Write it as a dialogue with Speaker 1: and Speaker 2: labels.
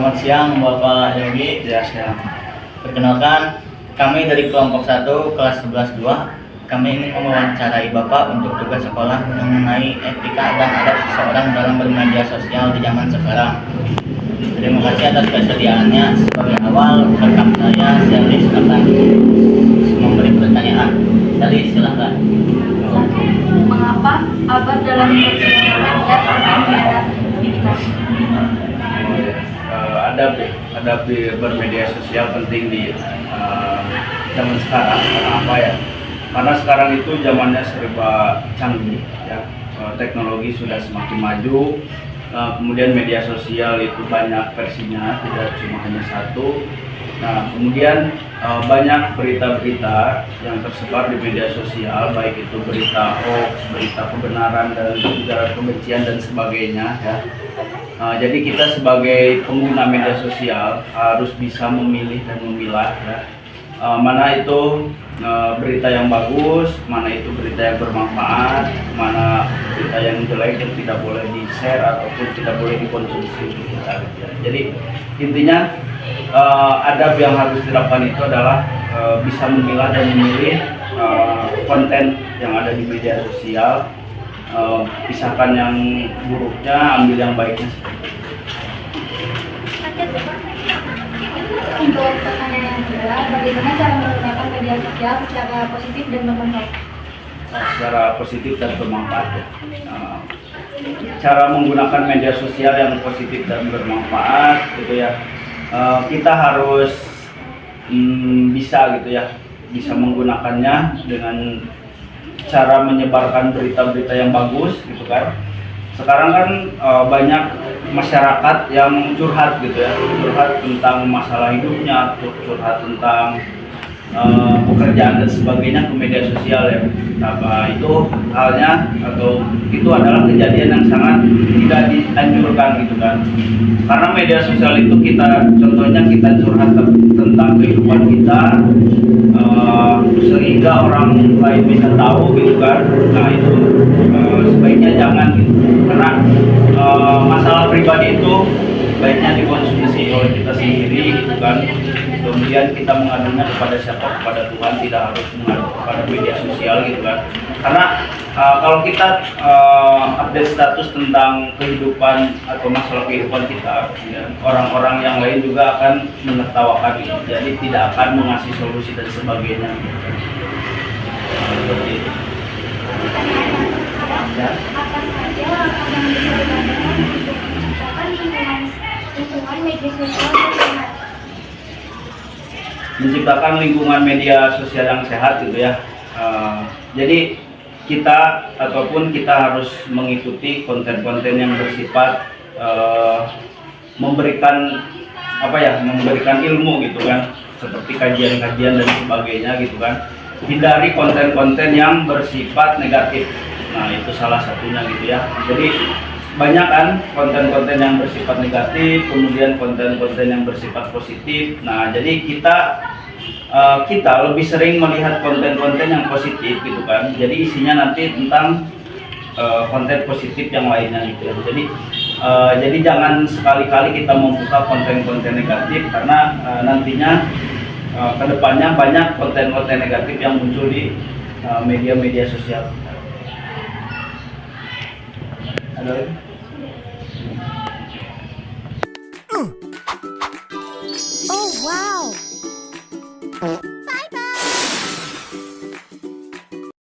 Speaker 1: Selamat siang Bapak Yogi. Ya, siang. Perkenalkan, kami dari kelompok 1 kelas 11-2. Kami ingin mewawancarai Bapak untuk tugas sekolah mengenai etika dan adab seseorang dalam bermedia sosial di zaman sekarang. Terima kasih atas kesediaannya. Sebagai awal, rekan saya Selis akan memberi pertanyaan. Selis, silakan.
Speaker 2: Mengapa abad dalam bersosial media terkait edukasi?
Speaker 3: Adab di bermedia sosial penting di zaman sekarang. Karena apa ya? Karena sekarang itu zamannya serba canggih, ya. Teknologi sudah semakin maju. Kemudian media sosial itu banyak versinya, tidak cuma hanya satu. Nah, kemudian banyak berita-berita yang tersebar di media sosial, baik itu berita hoax, berita kebenaran, dan juga kebencian dan sebagainya, ya. Jadi kita sebagai pengguna media sosial harus bisa memilih dan memilah, ya, mana itu berita yang bagus, mana itu berita yang bermanfaat, mana berita yang jelek yang tidak boleh di-share ataupun tidak boleh dikonsumsi untuk kita. Jadi intinya adab yang harus dilakukan itu adalah bisa memilah dan memilih konten yang ada di media sosial. Pisahkan yang buruknya, ambil yang baiknya.
Speaker 2: Untuk pertanyaan yang kedua, bagaimana cara menggunakan media sosial secara positif dan bermanfaat?
Speaker 3: Secara positif dan bermanfaat, ya. Cara menggunakan media sosial yang positif dan bermanfaat, gitu ya. Kita harus bisa, gitu ya, bisa menggunakannya dengan cara menyebarkan berita-berita yang bagus, gitu kan. Sekarang kan banyak masyarakat yang curhat, gitu ya, curhat tentang masalah hidupnya, curhat tentang pekerjaan dan sebagainya ke media sosial, ya. Nah, itu halnya atau itu adalah kejadian yang sangat tidak dianjurkan, gitu kan. Karena media sosial itu contohnya kita curhat tentang kehidupan kita, sehingga orang lain bisa tahu, gitu kan. Nah, itu sebaiknya jangan, gitu. Karena masalah pribadi itu baiknya dikonsumsi oleh kita sendiri, gitu kan. Kemudian kita mengadunya kepada siapa? Kepada Tuhan, tidak harus mengadu kepada media sosial, gitu kan. Karena kalau kita update status tentang kehidupan atau masalah kehidupan kita, ya, orang-orang yang lain juga akan menertawakan, gitu. Jadi tidak akan mengasih solusi dan sebagainya. Seperti itu. Ya.
Speaker 2: Apa saja langkah yang bisa dilakukan untuk menciptakan lingkungan media sosial yang sehat?
Speaker 3: Menciptakan lingkungan media sosial yang sehat, gitu ya. Jadi kita harus mengikuti konten-konten yang bersifat memberikan ilmu, gitu kan, seperti kajian-kajian dan sebagainya, gitu kan. Hindari konten-konten yang bersifat negatif. Nah, itu salah satunya, gitu ya. Jadi banyak kan konten-konten yang bersifat negatif, kemudian konten-konten yang bersifat positif. Nah, jadi kita lebih sering melihat konten-konten yang positif, gitu kan. Jadi isinya nanti tentang konten positif yang lainnya, gitu ya. Jadi jangan sekali-kali kita membuka konten-konten negatif, karena nantinya kedepannya banyak konten-konten negatif yang muncul di media-media sosial. Ada lagi?